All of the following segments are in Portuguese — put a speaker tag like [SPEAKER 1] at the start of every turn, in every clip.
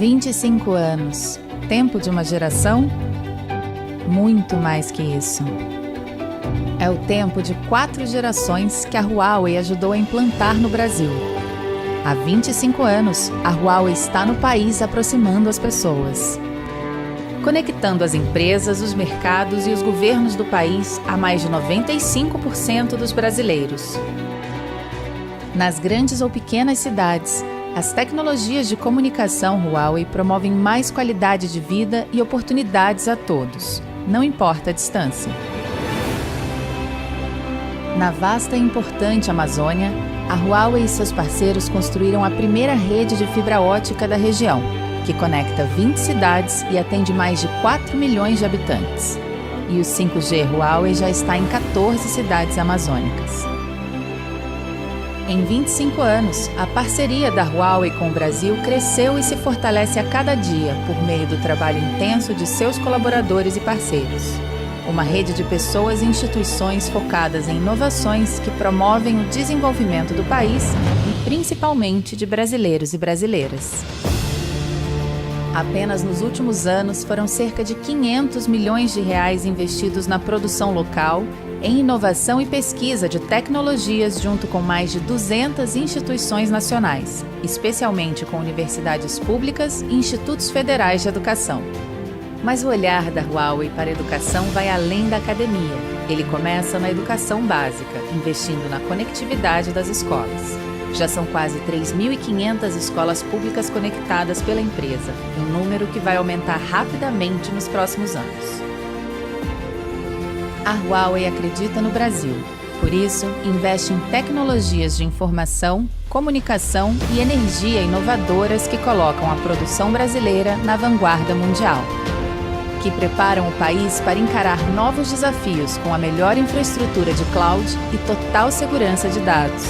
[SPEAKER 1] 25 anos. Tempo de uma geração? Muito mais que isso. É o tempo de 4 gerações que a Huawei ajudou a implantar no Brasil. Há 25 anos, a Huawei está no país aproximando as pessoas, conectando as empresas, os mercados e os governos do país a mais de 95% dos brasileiros. Nas grandes ou pequenas cidades, as tecnologias de comunicação Huawei promovem mais qualidade de vida e oportunidades a todos, não importa a distância. Na vasta e importante Amazônia, a Huawei e seus parceiros construíram a primeira rede de fibra ótica da região, que conecta 20 cidades e atende mais de 4 milhões de habitantes. E o 5G Huawei já está em 14 cidades amazônicas. Em 25 anos, a parceria da Huawei com o Brasil cresceu e se fortalece a cada dia por meio do trabalho intenso de seus colaboradores e parceiros. Uma rede de pessoas e instituições focadas em inovações que promovem o desenvolvimento do país e principalmente de brasileiros e brasileiras. Apenas nos últimos anos foram cerca de 500 milhões de reais investidos na produção local, em inovação e pesquisa de tecnologias junto com mais de 200 instituições nacionais, especialmente com universidades públicas e institutos federais de educação. Mas o olhar da Huawei para a educação vai além da academia. Ele começa na educação básica, investindo na conectividade das escolas. Já são quase 3.500 escolas públicas conectadas pela empresa, um número que vai aumentar rapidamente nos próximos anos. A Huawei acredita no Brasil, por isso investe em tecnologias de informação, comunicação e energia inovadoras que colocam a produção brasileira na vanguarda mundial, que preparam o país para encarar novos desafios com a melhor infraestrutura de cloud e total segurança de dados,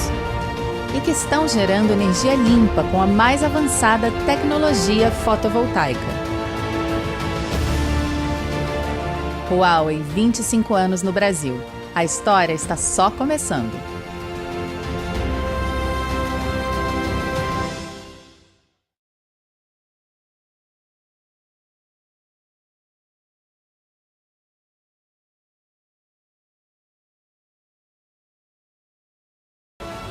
[SPEAKER 1] e que estão gerando energia limpa com a mais avançada tecnologia fotovoltaica. Huawei, 25 anos no Brasil. A história está só começando.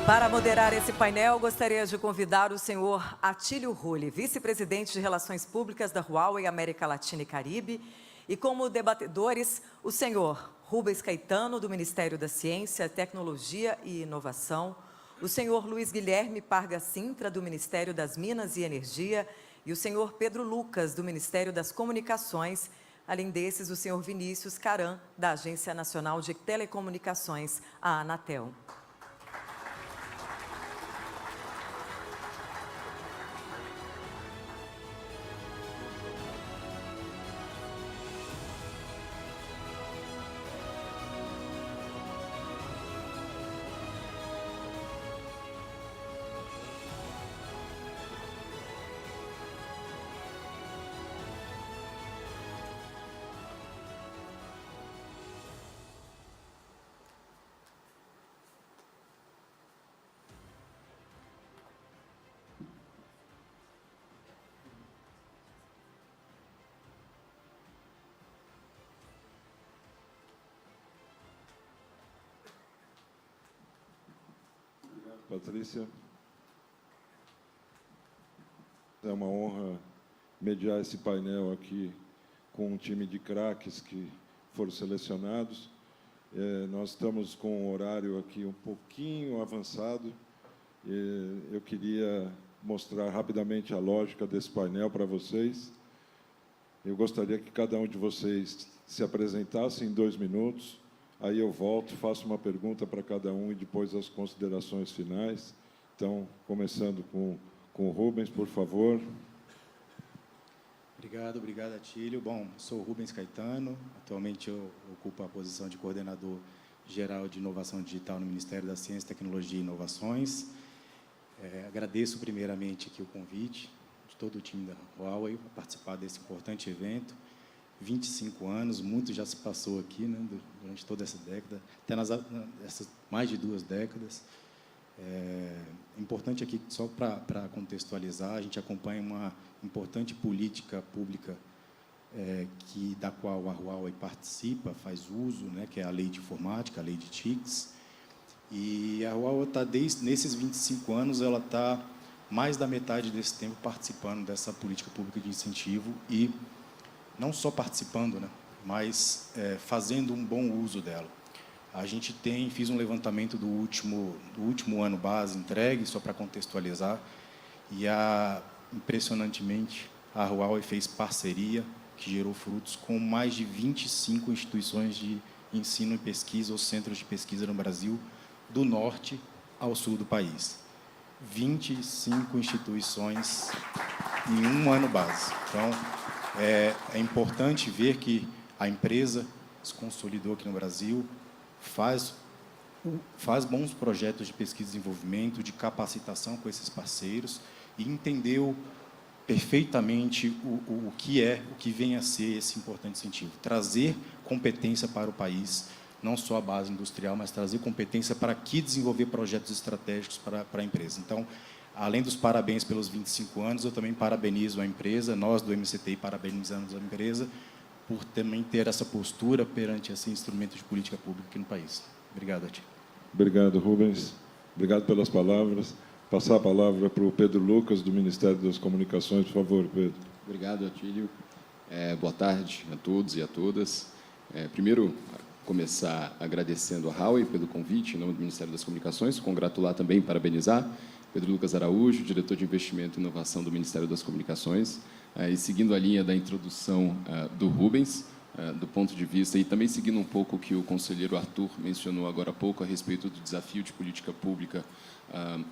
[SPEAKER 2] Para moderar esse painel, gostaria de convidar o senhor Atílio Rulle, vice-presidente de Relações Públicas da Huawei América Latina e Caribe, e como debatedores, o senhor Rubens Caetano, do Ministério da Ciência, Tecnologia e Inovação, o senhor Luiz Guilherme Parga Sintra, do Ministério das Minas e Energia, e o senhor Pedro Lucas, do Ministério das Comunicações, além desses, o senhor Vinícius Caram, da Agência Nacional de Telecomunicações, a Anatel.
[SPEAKER 3] Patrícia, é uma honra mediar esse painel aqui com um time de craques que foram selecionados. Nós estamos com um horário aqui um pouquinho avançado. Eu queria mostrar rapidamente a lógica desse painel para vocês. Eu gostaria que cada um de vocês se apresentasse em 2 minutos. Aí eu volto, faço uma pergunta para cada um e depois as considerações finais. Então, começando com o Rubens, por favor.
[SPEAKER 4] Obrigado, Atílio. Bom, sou o Rubens Caetano. Atualmente eu ocupo a posição de coordenador geral de inovação digital no Ministério da Ciência, Tecnologia e Inovações. Agradeço primeiramente aqui o convite de todo o time da Huawei para participar desse importante evento. 25 anos, muito já se passou aqui, né, durante toda essa década, até nessas mais de 2 décadas. É importante aqui, só para contextualizar, a gente acompanha uma importante política pública da qual a Huawei participa, faz uso, né, que é a lei de informática, a lei de TICs. E a Huawei está, nesses 25 anos, ela está mais da metade desse tempo participando dessa política pública de incentivo e não só participando, né, mas fazendo um bom uso dela. A gente fiz um levantamento do último ano base entregue, só para contextualizar, e impressionantemente a Huawei fez parceria que gerou frutos com mais de 25 instituições de ensino e pesquisa ou centros de pesquisa no Brasil, do norte ao sul do país. 25 instituições em um ano base. Então, é importante ver que a empresa se consolidou aqui no Brasil, faz bons projetos de pesquisa e desenvolvimento, de capacitação com esses parceiros e entendeu perfeitamente o que vem a ser esse importante incentivo. Trazer competência para o país, não só a base industrial, mas trazer competência para aqui desenvolver projetos estratégicos para a empresa. Então, além dos parabéns pelos 25 anos, eu também parabenizo a empresa, nós do MCTI parabenizamos a empresa, por também ter essa postura perante esse instrumento de política pública aqui no país. Obrigado, Atílio.
[SPEAKER 3] Obrigado, Rubens. Obrigado pelas palavras. Passar a palavra para o Pedro Lucas, do Ministério das Comunicações. Por favor, Pedro.
[SPEAKER 5] Obrigado, Atílio. Boa tarde a todos e a todas. Primeiro, começar agradecendo a Huawei pelo convite, em nome do Ministério das Comunicações, congratular também, parabenizar Pedro Lucas Araújo, diretor de Investimento e Inovação do Ministério das Comunicações, e seguindo a linha da introdução do Rubens, do ponto de vista, e também seguindo um pouco o que o conselheiro Arthur mencionou agora há pouco a respeito do desafio de política pública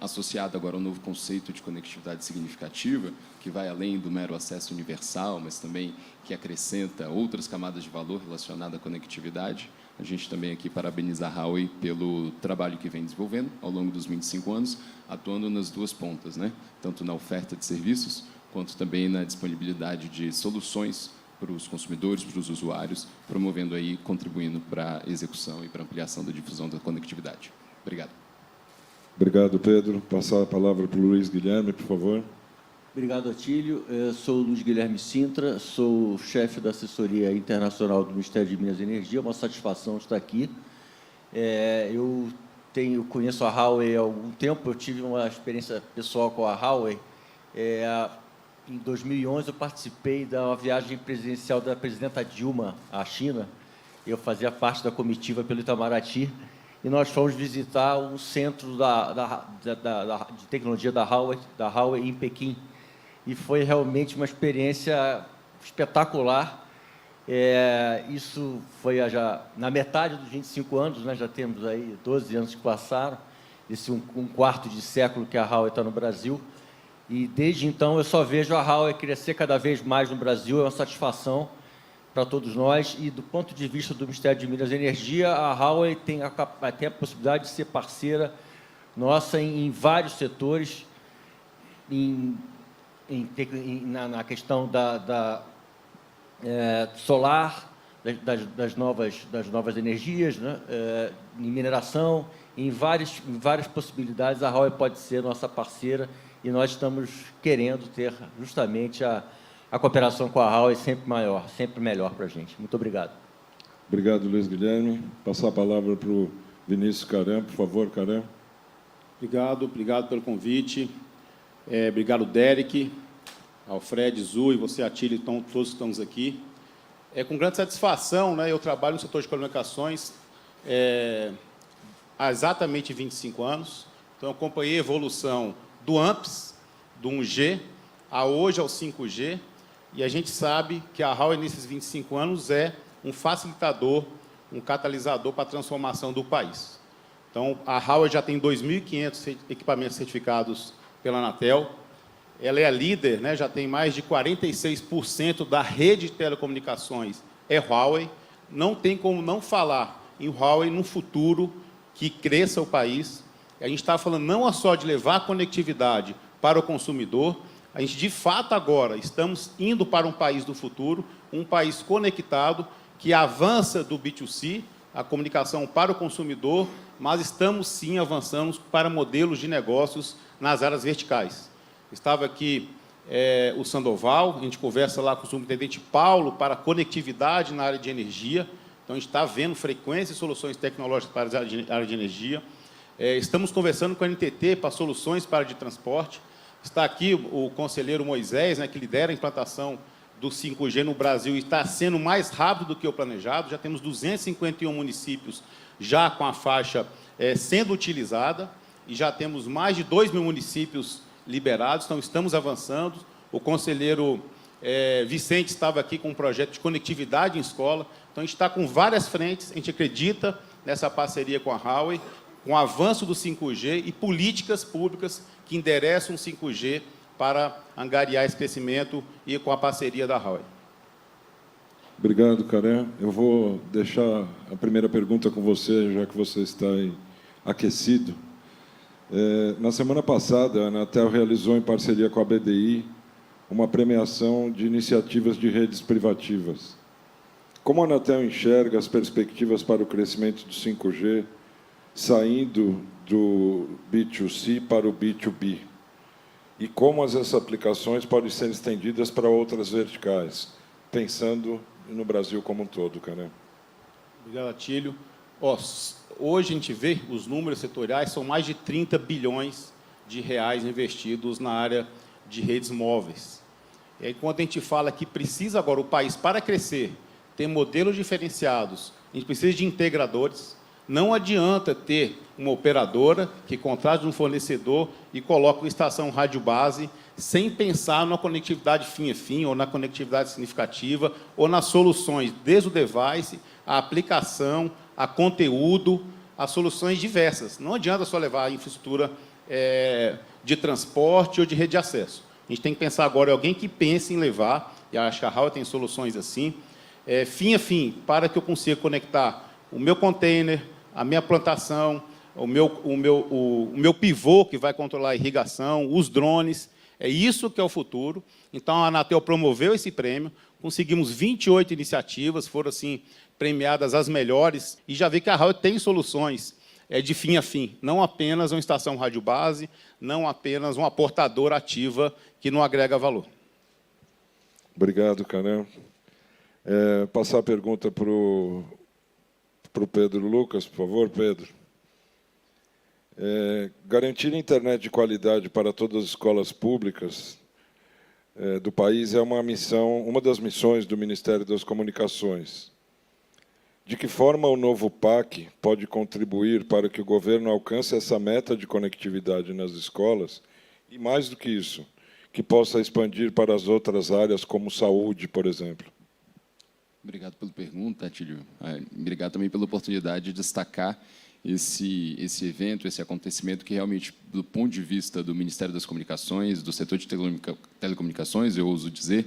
[SPEAKER 5] associado agora ao novo conceito de conectividade significativa, que vai além do mero acesso universal, mas também que acrescenta outras camadas de valor relacionadas à conectividade. A gente também aqui parabeniza a Huawei pelo trabalho que vem desenvolvendo ao longo dos 25 anos, atuando nas duas pontas, né? Tanto na oferta de serviços, quanto também na disponibilidade de soluções para os consumidores, para os usuários, promovendo aí, contribuindo para a execução e para a ampliação da difusão da conectividade. Obrigado.
[SPEAKER 3] Obrigado, Pedro. Passar a palavra para o Luiz Guilherme, por favor.
[SPEAKER 6] Obrigado, Atílio. Sou o Luiz Guilherme Sintra, sou chefe da assessoria internacional do Ministério de Minas e Energia. É uma satisfação estar aqui. Eu conheço a Huawei há algum tempo, eu tive uma experiência pessoal com a Huawei. Em 2011, eu participei da viagem presidencial da presidenta Dilma à China. Eu fazia parte da comitiva pelo Itamaraty, e nós fomos visitar o centro de tecnologia da Huawei em Pequim. E foi realmente uma experiência espetacular. Isso foi já na metade dos 25 anos, né? Já temos aí 12 anos que passaram, esse um quarto de século que a Huawei está no Brasil. E, desde então, eu só vejo a Huawei crescer cada vez mais no Brasil. É uma satisfação para todos nós. E, do ponto de vista do Ministério de Minas e Energia, a Huawei tem a possibilidade de ser parceira nossa em vários setores, na questão da solar, das novas energias, né? Em mineração, em várias possibilidades, a Huawei pode ser nossa parceira. E nós estamos querendo ter justamente a cooperação com a Huawei sempre maior, sempre melhor para a gente. Muito obrigado.
[SPEAKER 3] Obrigado, Luiz Guilherme. Passar a palavra para o Vinícius Caram, por favor, Caram.
[SPEAKER 7] Obrigado pelo convite. Obrigado, Derek, Alfred, Zu e você, Atílio, então, todos que estamos aqui. Com grande satisfação, né, eu trabalho no setor de comunicações há exatamente 25 anos. Então, eu acompanhei a evolução do AMPS, do 1G, a hoje ao 5G, e a gente sabe que a Huawei, nesses 25 anos, é um facilitador, um catalisador para a transformação do país. Então, a Huawei já tem 2.500 equipamentos certificados pela Anatel, ela é a líder, né, já tem mais de 46% da rede de telecomunicações Huawei. Não tem como não falar em Huawei no futuro que cresça o país. A gente está falando não só de levar a conectividade para o consumidor, a gente, de fato, agora estamos indo para um país do futuro, um país conectado, que avança do B2C, a comunicação para o consumidor, mas estamos, sim, avançando para modelos de negócios nas áreas verticais. Estava aqui o Sandoval, a gente conversa lá com o superintendente Paulo para conectividade na área de energia. Então, a gente está vendo frequência e soluções tecnológicas para a área de energia. Estamos conversando com a NTT para soluções para a área de transporte. Está aqui o conselheiro Moisés, né, que lidera a implantação do 5G no Brasil e está sendo mais rápido do que o planejado. Já temos 251 municípios já com a faixa sendo utilizada e já temos mais de 2.000 municípios liberados, então estamos avançando. O conselheiro Vicente estava aqui com um projeto de conectividade em escola, então a gente está com várias frentes, a gente acredita nessa parceria com a Huawei, com o avanço do 5G e políticas públicas que endereçam o 5G para angariar esse crescimento e com a parceria da Huawei.
[SPEAKER 3] Obrigado, Caré. Eu vou deixar a primeira pergunta com você, já que você está aí aquecido. Na semana passada, a Anatel realizou, em parceria com a BDI, uma premiação de iniciativas de redes privativas. Como a Anatel enxerga as perspectivas para o crescimento do 5G, saindo do B2C para o B2B? E como essas aplicações podem ser estendidas para outras verticais, pensando no Brasil como um todo, Caré?
[SPEAKER 7] Obrigado, Atílio. Hoje a gente vê os números setoriais, são mais de 30 bilhões de reais investidos na área de redes móveis. E aí, quando a gente fala que precisa agora o país, para crescer, ter modelos diferenciados, a gente precisa de integradores. Não adianta ter uma operadora que contrate um fornecedor e coloque uma estação rádio base sem pensar na conectividade fim a fim, ou na conectividade significativa, ou nas soluções, desde o device, a aplicação, a conteúdo, as soluções diversas. Não adianta só levar a infraestrutura de transporte ou de rede de acesso. A gente tem que pensar agora em alguém que pense em levar, e acho que a Huawei tem soluções assim, fim a fim, para que eu consiga conectar o meu container, a minha plantação, o meu pivô, que vai controlar a irrigação, os drones. É isso que é o futuro. Então, a Anatel promoveu esse prêmio, conseguimos 28 iniciativas, foram assim premiadas as melhores, e já vi que a Huawei tem soluções de fim a fim, não apenas uma estação rádio base, não apenas uma portadora ativa que não agrega valor.
[SPEAKER 3] Obrigado, Caré. Passar a pergunta para o Pedro Lucas, por favor, Pedro. Garantir internet de qualidade para todas as escolas públicas do país é uma das missões do Ministério das Comunicações. De que forma o novo PAC pode contribuir para que o governo alcance essa meta de conectividade nas escolas e, mais do que isso, que possa expandir para as outras áreas, como saúde, por exemplo?
[SPEAKER 5] Obrigado pela pergunta, Atílio. Obrigado também pela oportunidade de destacar esse evento, esse acontecimento que realmente, do ponto de vista do Ministério das Comunicações, do setor de telecomunicações, eu ouso dizer,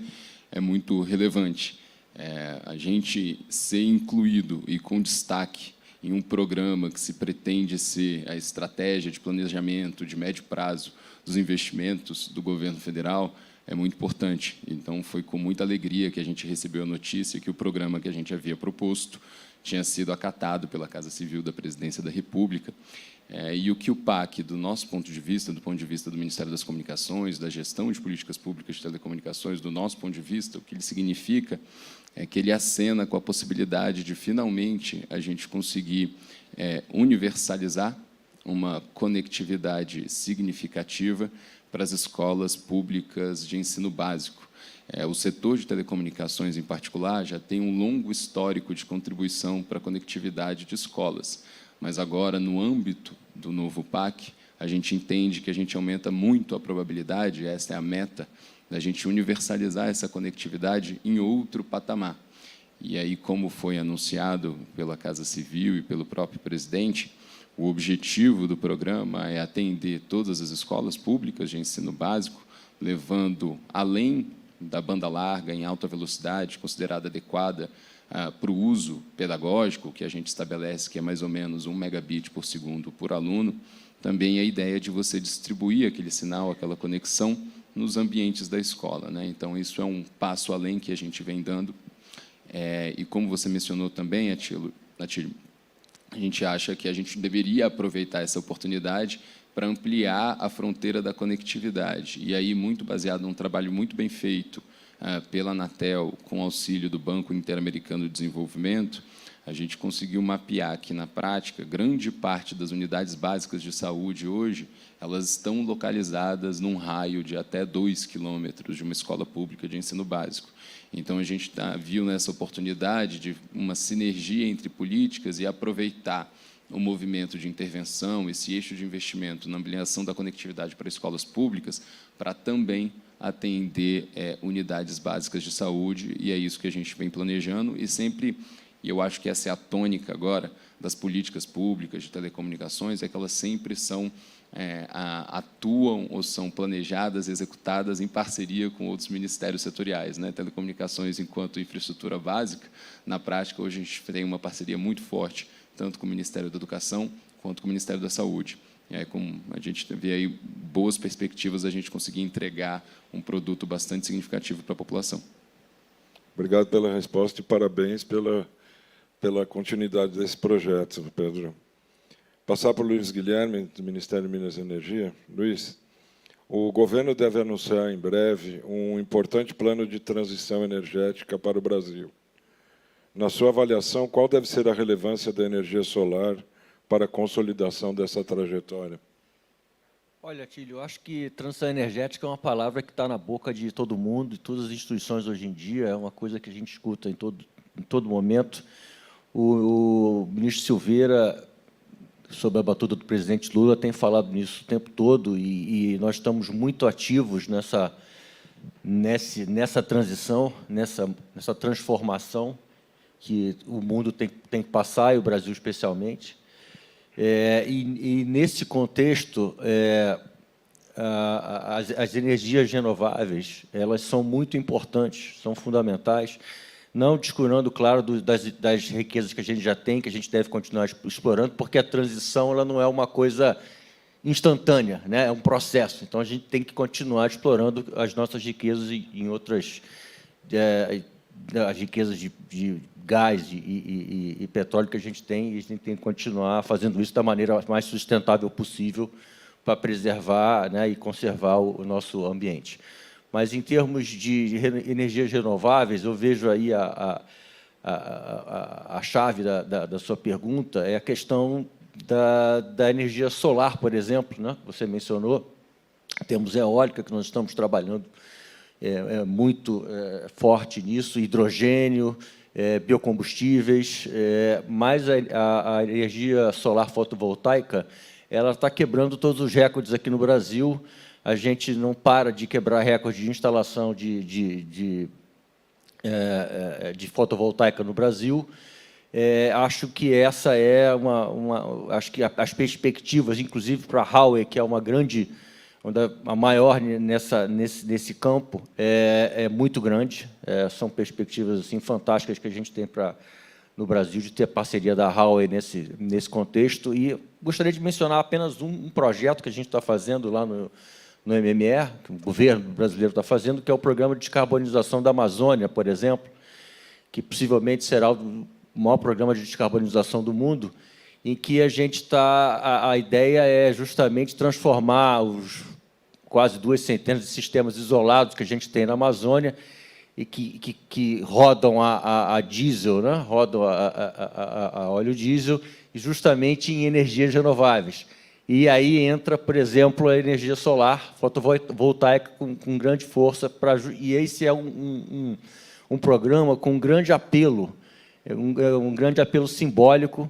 [SPEAKER 5] é muito relevante. A gente ser incluído e com destaque em um programa que se pretende ser a estratégia de planejamento de médio prazo dos investimentos do governo federal é muito importante. Então, foi com muita alegria que a gente recebeu a notícia que o programa que a gente havia proposto tinha sido acatado pela Casa Civil da Presidência da República. E o que o PAC, do nosso ponto de vista, do ponto de vista do Ministério das Comunicações, da gestão de políticas públicas de telecomunicações, do nosso ponto de vista, o que ele significa é que ele acena com a possibilidade de, finalmente, a gente conseguir universalizar uma conectividade significativa para as escolas públicas de ensino básico. O setor de telecomunicações, em particular, já tem um longo histórico de contribuição para a conectividade de escolas, mas agora, no âmbito do novo PAC, a gente entende que a gente aumenta muito a probabilidade, essa é a meta, da gente universalizar essa conectividade em outro patamar. E aí, como foi anunciado pela Casa Civil e pelo próprio presidente, o objetivo do programa é atender todas as escolas públicas de ensino básico, levando além da banda larga em alta velocidade, considerada adequada para o uso pedagógico, que a gente estabelece que é mais ou menos 1 megabit por segundo por aluno, também a ideia de você distribuir aquele sinal, aquela conexão, nos ambientes da escola, né? Então, isso é um passo além que a gente vem dando. E como você mencionou também, Atílio, a gente acha que a gente deveria aproveitar essa oportunidade para ampliar a fronteira da conectividade. E aí, muito baseado num trabalho muito bem feito pela Anatel, com auxílio do Banco Interamericano de Desenvolvimento, a gente conseguiu mapear que, na prática, grande parte das unidades básicas de saúde hoje, elas estão localizadas num raio de até 2 quilômetros de uma escola pública de ensino básico. Então, a gente viu nessa oportunidade de uma sinergia entre políticas e aproveitar o movimento de intervenção, esse eixo de investimento na ampliação da conectividade para escolas públicas, para também atender unidades básicas de saúde, e é isso que a gente vem planejando, e sempre, e eu acho que essa é a tônica agora das políticas públicas de telecomunicações, é que elas sempre são, atuam ou são planejadas, executadas em parceria com outros ministérios setoriais, né? Telecomunicações, enquanto infraestrutura básica, na prática, hoje a gente tem uma parceria muito forte, tanto com o Ministério da Educação quanto com o Ministério da Saúde. E aí, como a gente vê aí boas perspectivas da gente conseguir entregar um produto bastante significativo para a população.
[SPEAKER 3] Obrigado pela resposta e parabéns pela continuidade desse projeto, Pedro. Passar para o Luiz Guilherme, do Ministério de Minas e Energia. Luiz, o governo deve anunciar em breve um importante plano de transição energética para o Brasil. Na sua avaliação, qual deve ser a relevância da energia solar para a consolidação dessa trajetória?
[SPEAKER 6] Olha, Tílio, eu acho que transição energética é uma palavra que está na boca de todo mundo, de todas as instituições hoje em dia, é uma coisa que a gente escuta em todo momento. O ministro Silveira, sob a batuta do presidente Lula, tem falado nisso o tempo todo, e nós estamos muito ativos nessa transição, nessa transformação que o mundo tem que passar, e o Brasil especialmente. E nesse contexto, as energias renováveis, elas são muito importantes, são fundamentais, não descurando, claro, das riquezas que a gente já tem, que a gente deve continuar explorando, porque a transição ela não é uma coisa instantânea, né? É um processo. Então, a gente tem que continuar explorando as nossas riquezas em outras... as riquezas de gás e petróleo que a gente tem, e a gente tem que continuar fazendo isso da maneira mais sustentável possível para preservar, né, e conservar o nosso ambiente. Mas, em termos de energias renováveis, eu vejo aí a chave da sua pergunta é a questão da energia solar, por exemplo, né, que você mencionou. Temos eólica, que nós estamos trabalhando muito forte nisso, hidrogênio, biocombustíveis, mas a energia solar fotovoltaica ela está quebrando todos os recordes aqui no Brasil. A gente não para de quebrar recordes de instalação de fotovoltaica no Brasil. Acho que essa é acho que as perspectivas, inclusive para a Huawei, que é uma grande, a maior nesse campo, é muito grande. São perspectivas assim fantásticas que a gente tem no Brasil de ter parceria da Huawei nesse contexto. E gostaria de mencionar apenas um projeto que a gente está fazendo lá no MMR, que o governo brasileiro está fazendo, que é o Programa de Descarbonização da Amazônia, por exemplo, que possivelmente será o maior programa de descarbonização do mundo, em que a gente está... A ideia é justamente transformar os quase 200 de sistemas isolados que a gente tem na Amazônia e que rodam a diesel, né? Rodam a óleo diesel, e justamente em energias renováveis. E aí entra, por exemplo, a energia solar fotovoltaica com grande força. E esse é um programa com um grande apelo, um grande apelo simbólico,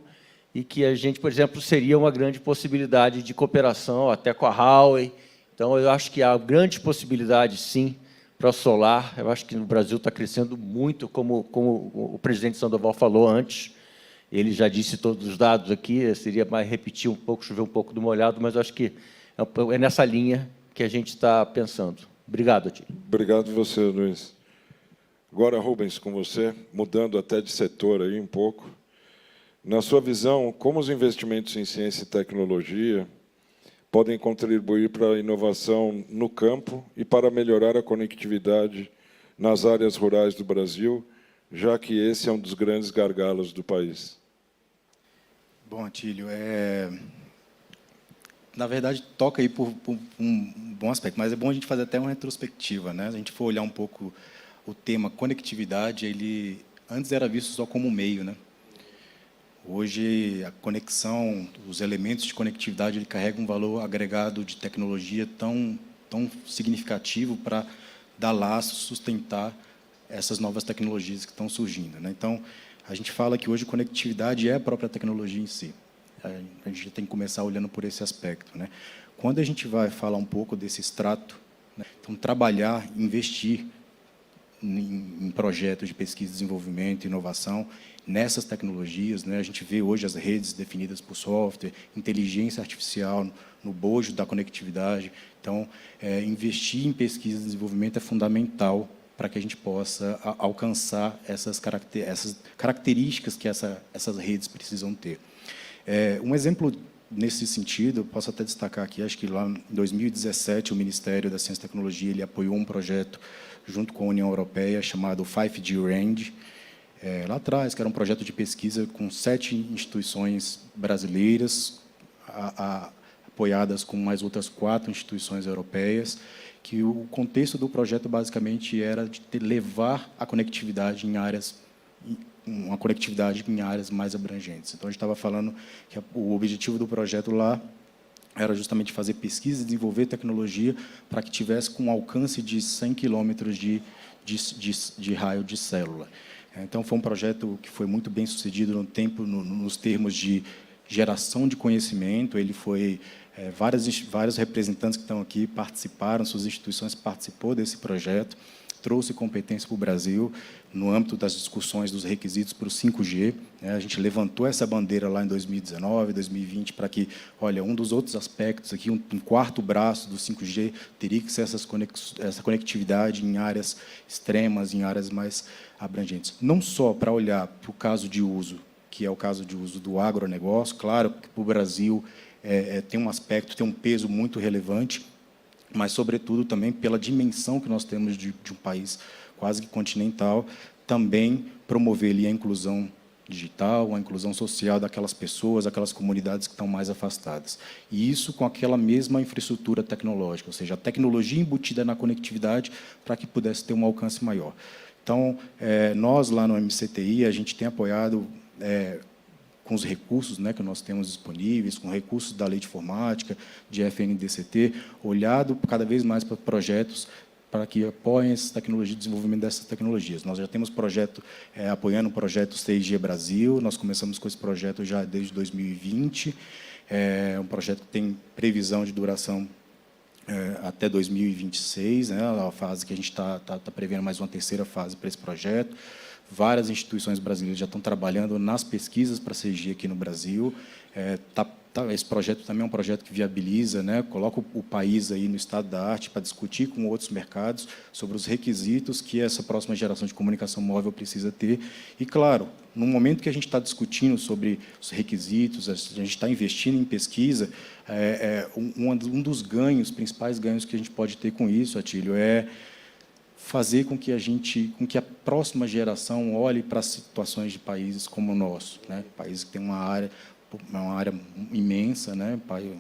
[SPEAKER 6] e que a gente, por exemplo, seria uma grande possibilidade de cooperação até com a Huawei. Então, eu acho que há grandes possibilidades, sim, para solar. Eu acho que no Brasil está crescendo muito, como o presidente Sandoval falou antes. Ele já disse todos os dados aqui, seria mais repetir um pouco, chover um pouco do molhado, mas acho que é nessa linha que a gente está pensando. Obrigado, Atílio.
[SPEAKER 3] Obrigado você, Luiz. Agora, Rubens, com você, mudando até de setor aí um pouco. Na sua visão, como os investimentos em ciência e tecnologia podem contribuir para a inovação no campo e para melhorar a conectividade nas áreas rurais do Brasil, já que esse é um dos grandes gargalos do país?
[SPEAKER 4] Bom, Atílio, na verdade, toca aí por um bom aspecto, mas é bom a gente fazer até uma retrospectiva, né? Se a gente for olhar um pouco o tema conectividade, ele antes era visto só como meio, né? Hoje, a conexão, os elementos de conectividade, ele carrega um valor agregado de tecnologia tão significativo para dar laço, sustentar essas novas tecnologias que estão surgindo, né? Então, a gente fala que hoje conectividade é a própria tecnologia em si. A gente tem que começar olhando por esse aspecto, né? Quando a gente vai falar um pouco desse extrato, né? Então, trabalhar, investir em projetos de pesquisa, desenvolvimento e inovação nessas tecnologias, né? A gente vê hoje as redes definidas por software, inteligência artificial no bojo da conectividade. Então, investir em pesquisa e desenvolvimento é fundamental para que a gente possa alcançar essas características que essas redes precisam ter. Um exemplo nesse sentido, eu posso até destacar aqui, acho que lá em 2017, o Ministério da Ciência e Tecnologia ele apoiou um projeto junto com a União Europeia chamado 5G Range, lá atrás, que era um projeto de pesquisa com 7 instituições brasileiras, apoiadas com mais outras 4 instituições europeias, que o contexto do projeto basicamente era de levar a conectividade em áreas mais abrangentes. Então, a gente estava falando que o objetivo do projeto lá era justamente fazer pesquisa e desenvolver tecnologia para que tivesse com um alcance de 100 quilômetros de raio de célula. Então, foi um projeto que foi muito bem sucedido nos termos de geração de conhecimento. Ele foi vários representantes que estão aqui participaram, suas instituições participou desse projeto, trouxe competência para o Brasil no âmbito das discussões dos requisitos para o 5G. A gente levantou essa bandeira lá em 2019, 2020, para que, olha, um dos outros aspectos aqui, um quarto braço do 5G teria que ser essa conectividade em áreas extremas, em áreas mais abrangentes. Não só para olhar para o caso de uso, que é o caso de uso do agronegócio, claro que para o Brasil tem um aspecto, tem um peso muito relevante, mas, sobretudo, também pela dimensão que nós temos de um país quase que continental, também promover ali a inclusão digital, a inclusão social daquelas pessoas, aquelas comunidades que estão mais afastadas. E isso com aquela mesma infraestrutura tecnológica, ou seja, a tecnologia embutida na conectividade para que pudesse ter um alcance maior. Então, nós, lá no MCTI, a gente tem apoiado com os recursos, né, que nós temos disponíveis, com recursos da Lei de Informática, de FNDCT, olhado cada vez mais para projetos para que apoiem essa tecnologia, o desenvolvimento dessas tecnologias. Nós já temos projeto apoiando o projeto 6G Brasil, nós começamos com esse projeto já desde 2020, um projeto que tem previsão de duração até 2026, né, a fase que a gente está prevendo mais uma terceira fase para esse projeto. Várias instituições brasileiras já estão trabalhando nas pesquisas para 6G aqui no Brasil. Esse projeto também é um projeto que viabiliza, né, coloca o país aí no estado da arte para discutir com outros mercados sobre os requisitos que essa próxima geração de comunicação móvel precisa ter. E, claro, no momento que a gente está discutindo sobre os requisitos, a gente está investindo em pesquisa, um dos principais ganhos que a gente pode ter com isso, Atílio, é fazer com que a próxima geração olhe para situações de países como o nosso, né? Países que têm uma área imensa, né?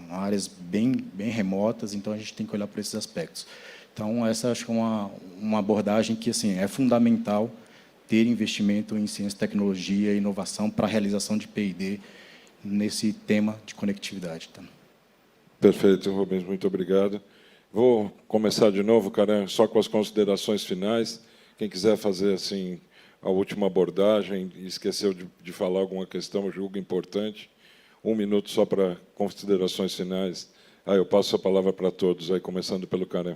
[SPEAKER 4] Áreas bem remotas, então a gente tem que olhar para esses aspectos. Então, essa acho que é uma abordagem que assim, é fundamental ter investimento em ciência, tecnologia e inovação para a realização de P&D nesse tema de conectividade. Tá?
[SPEAKER 3] Perfeito, Rubens, muito obrigado. Vou começar de novo, Karen, só com as considerações finais. Quem quiser fazer assim a última abordagem e esqueceu de falar alguma questão, eu julgo importante. 1 minuto só para considerações finais. Eu passo a palavra para todos, aí começando pelo Karen.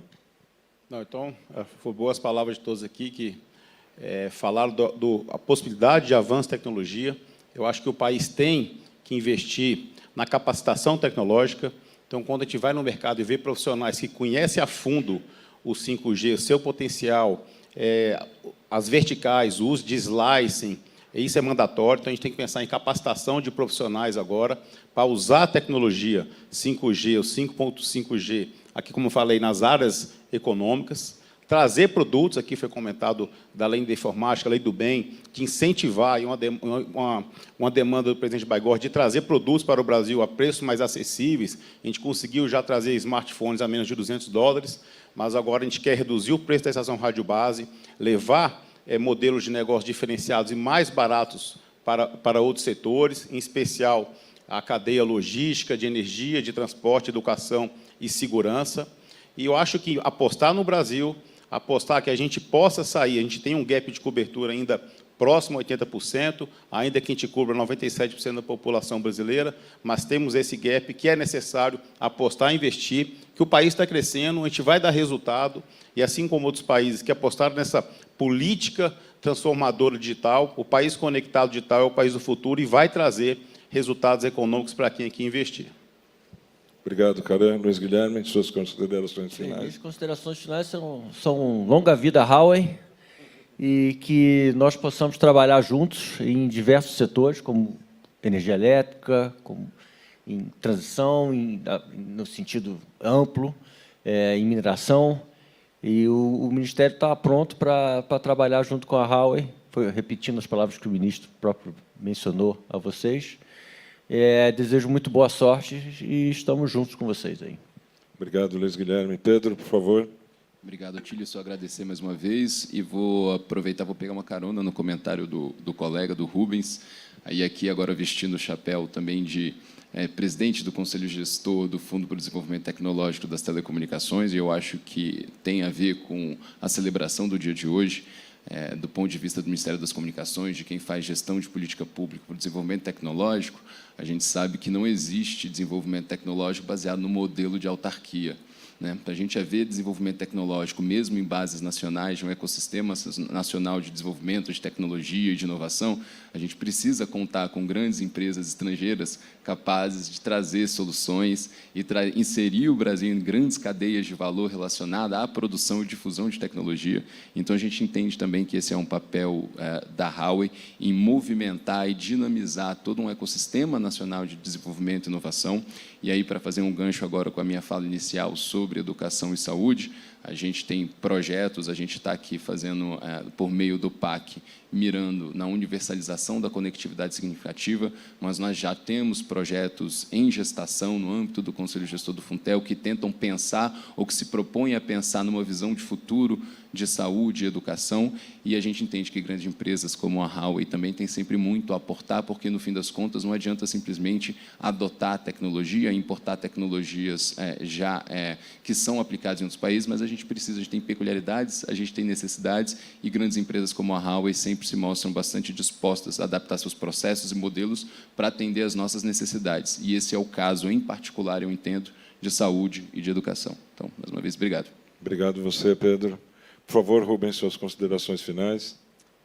[SPEAKER 7] Não, então, foram boas palavras de todos aqui que falaram da possibilidade de avanço de tecnologia. Eu acho que o país tem que investir na capacitação tecnológica. Então, quando a gente vai no mercado e vê profissionais que conhecem a fundo o 5G, o seu potencial, as verticais, o uso de slicing, isso é mandatório. Então, a gente tem que pensar em capacitação de profissionais agora para usar a tecnologia 5G, o 5.5G, aqui, como eu falei, nas áreas econômicas, trazer produtos, aqui foi comentado da lei da informática, a lei do bem, de incentivar, e uma demanda do presidente Baigorre de trazer produtos para o Brasil a preços mais acessíveis. A gente conseguiu já trazer smartphones a menos de $200, mas agora a gente quer reduzir o preço da estação rádio base, levar modelos de negócio diferenciados e mais baratos para outros setores, em especial a cadeia logística, de energia, de transporte, educação e segurança. E eu acho que apostar no Brasil, apostar que a gente possa sair, a gente tem um gap de cobertura ainda próximo a 80%, ainda que a gente cubra 97% da população brasileira, mas temos esse gap que é necessário apostar, investir, que o país está crescendo, a gente vai dar resultado, e assim como outros países que apostaram nessa política transformadora digital, o país conectado digital é o país do futuro e vai trazer resultados econômicos para quem aqui investir.
[SPEAKER 3] Obrigado, Caran. Luiz Guilherme, suas considerações finais.
[SPEAKER 6] Minhas considerações finais são longa vida Huawei e que nós possamos trabalhar juntos em diversos setores, como energia elétrica, como em transição, no sentido amplo, em mineração. E o Ministério está pronto para trabalhar junto com a Huawei, repetindo as palavras que o ministro próprio mencionou a vocês. Desejo muito boa sorte e estamos juntos com vocês aí.
[SPEAKER 3] Obrigado, Luiz Guilherme. Pedro, por favor.
[SPEAKER 5] Obrigado, Otílio. Só agradecer mais uma vez e vou aproveitar, vou pegar uma carona no comentário do colega, do Rubens, aí aqui agora vestindo o chapéu também de presidente do Conselho Gestor do Fundo para o Desenvolvimento Tecnológico das Telecomunicações, e eu acho que tem a ver com a celebração do dia de hoje, do ponto de vista do Ministério das Comunicações, de quem faz gestão de política pública para o desenvolvimento tecnológico. A gente sabe que não existe desenvolvimento tecnológico baseado no modelo de autarquia. Para a gente haver desenvolvimento tecnológico, mesmo em bases nacionais, de um ecossistema nacional de desenvolvimento, de tecnologia e de inovação, a gente precisa contar com grandes empresas estrangeiras capazes de trazer soluções e inserir o Brasil em grandes cadeias de valor relacionadas à produção e difusão de tecnologia. Então, a gente entende também que esse é um papel da Huawei em movimentar e dinamizar todo um ecossistema nacional de desenvolvimento e inovação. E aí, para fazer um gancho agora com a minha fala inicial sobre educação e saúde, a gente tem projetos, a gente está aqui fazendo, por meio do PAC, mirando na universalização da conectividade significativa, mas nós já temos projetos em gestação no âmbito do Conselho Gestor do Funtel que tentam pensar ou que se propõem a pensar numa visão de futuro de saúde e educação, e a gente entende que grandes empresas como a Huawei também têm sempre muito a aportar, porque, no fim das contas, não adianta simplesmente adotar a tecnologia, importar tecnologias que são aplicadas em outros países, mas a gente tem peculiaridades, a gente tem necessidades, e grandes empresas como a Huawei sempre se mostram bastante dispostas a adaptar seus processos e modelos para atender às nossas necessidades. E esse é o caso, em particular, eu entendo, de saúde e de educação. Então, mais uma vez, obrigado.
[SPEAKER 3] Obrigado você, Pedro. Por favor, Rubens, suas considerações finais.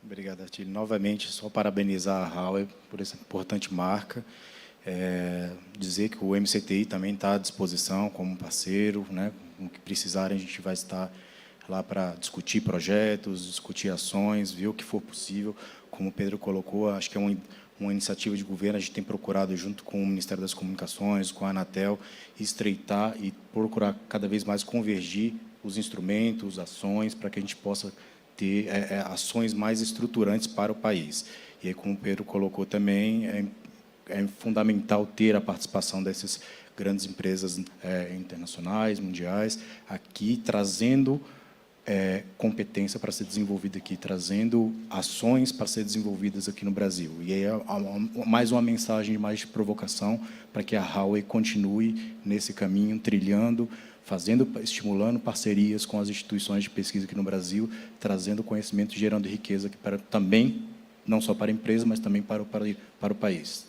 [SPEAKER 4] Obrigado, Artilho. Novamente, só parabenizar a Huawei por essa importante marca. Dizer que o MCTI também está à disposição como parceiro, o que precisarem, a gente vai estar lá para discutir projetos, discutir ações, ver o que for possível. Como o Pedro colocou, acho que é uma iniciativa de governo, a gente tem procurado, junto com o Ministério das Comunicações, com a Anatel, estreitar e procurar cada vez mais convergir os instrumentos, ações, para que a gente possa ter ações mais estruturantes para o país. E aí, como o Pedro colocou também, é fundamental ter a participação dessas grandes empresas internacionais, mundiais, aqui, trazendo competência para ser desenvolvida aqui, trazendo ações para ser desenvolvidas aqui no Brasil. E aí mais uma mensagem mais de provocação para que a Huawei continue nesse caminho, trilhando, estimulando parcerias com as instituições de pesquisa aqui no Brasil, trazendo conhecimento e gerando riqueza aqui também, não só para a empresa, mas também para o país.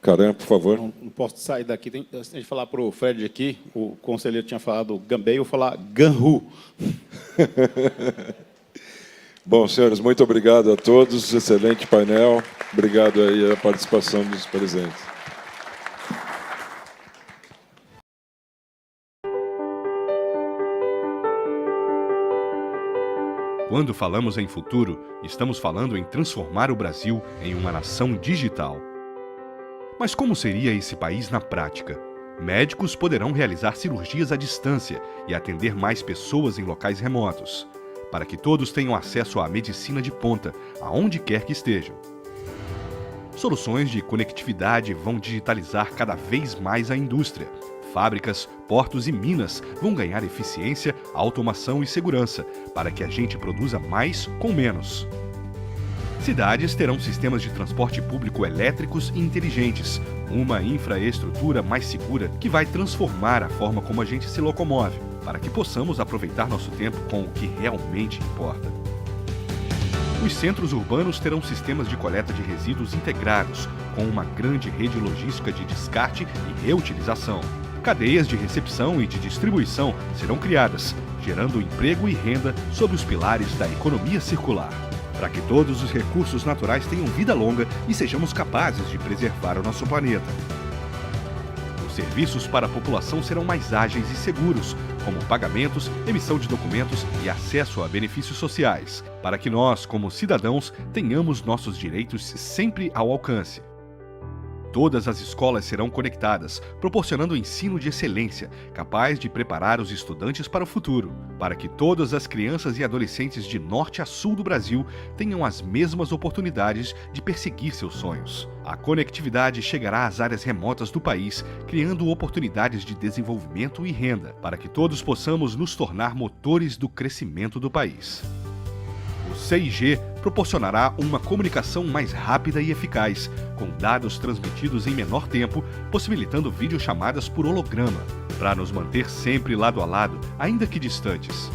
[SPEAKER 3] Caran, por favor.
[SPEAKER 7] Não posso sair daqui. Antes de falar para o Fred aqui, o conselheiro tinha falado Gambei, eu vou falar Ganhu.
[SPEAKER 3] Bom, senhores, muito obrigado a todos. Excelente painel. Obrigado aí a participação dos presentes.
[SPEAKER 8] Quando falamos em futuro, estamos falando em transformar o Brasil em uma nação digital. Mas como seria esse país na prática? Médicos poderão realizar cirurgias à distância e atender mais pessoas em locais remotos, para que todos tenham acesso à medicina de ponta, aonde quer que estejam. Soluções de conectividade vão digitalizar cada vez mais a indústria. Fábricas, portos e minas vão ganhar eficiência, automação e segurança, para que a gente produza mais com menos. Cidades terão sistemas de transporte público elétricos e inteligentes, uma infraestrutura mais segura que vai transformar a forma como a gente se locomove, para que possamos aproveitar nosso tempo com o que realmente importa. Os centros urbanos terão sistemas de coleta de resíduos integrados, com uma grande rede logística de descarte e reutilização. Cadeias de recepção e de distribuição serão criadas, gerando emprego e renda sob os pilares da economia circular, para que todos os recursos naturais tenham vida longa e sejamos capazes de preservar o nosso planeta. Os serviços para a população serão mais ágeis e seguros, como pagamentos, emissão de documentos e acesso a benefícios sociais, para que nós, como cidadãos, tenhamos nossos direitos sempre ao alcance. Todas as escolas serão conectadas, proporcionando ensino de excelência, capaz de preparar os estudantes para o futuro, para que todas as crianças e adolescentes de norte a sul do Brasil tenham as mesmas oportunidades de perseguir seus sonhos. A conectividade chegará às áreas remotas do país, criando oportunidades de desenvolvimento e renda, para que todos possamos nos tornar motores do crescimento do país. O 6G proporcionará uma comunicação mais rápida e eficaz, com dados transmitidos em menor tempo, possibilitando videochamadas por holograma, para nos manter sempre lado a lado, ainda que distantes.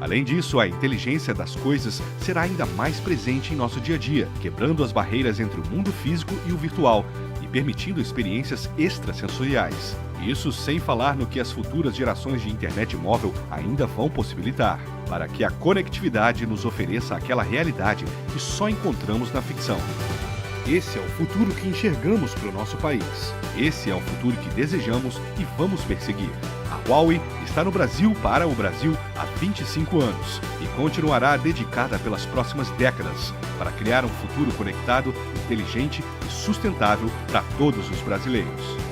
[SPEAKER 8] Além disso, a inteligência das coisas será ainda mais presente em nosso dia a dia, quebrando as barreiras entre o mundo físico e o virtual e permitindo experiências extrasensoriais. Isso sem falar no que as futuras gerações de internet móvel ainda vão possibilitar, para que a conectividade nos ofereça aquela realidade que só encontramos na ficção. Esse é o futuro que enxergamos para o nosso país. Esse é o futuro que desejamos e vamos perseguir. A Huawei está no Brasil para o Brasil há 25 anos e continuará dedicada pelas próximas décadas para criar um futuro conectado, inteligente e sustentável para todos os brasileiros.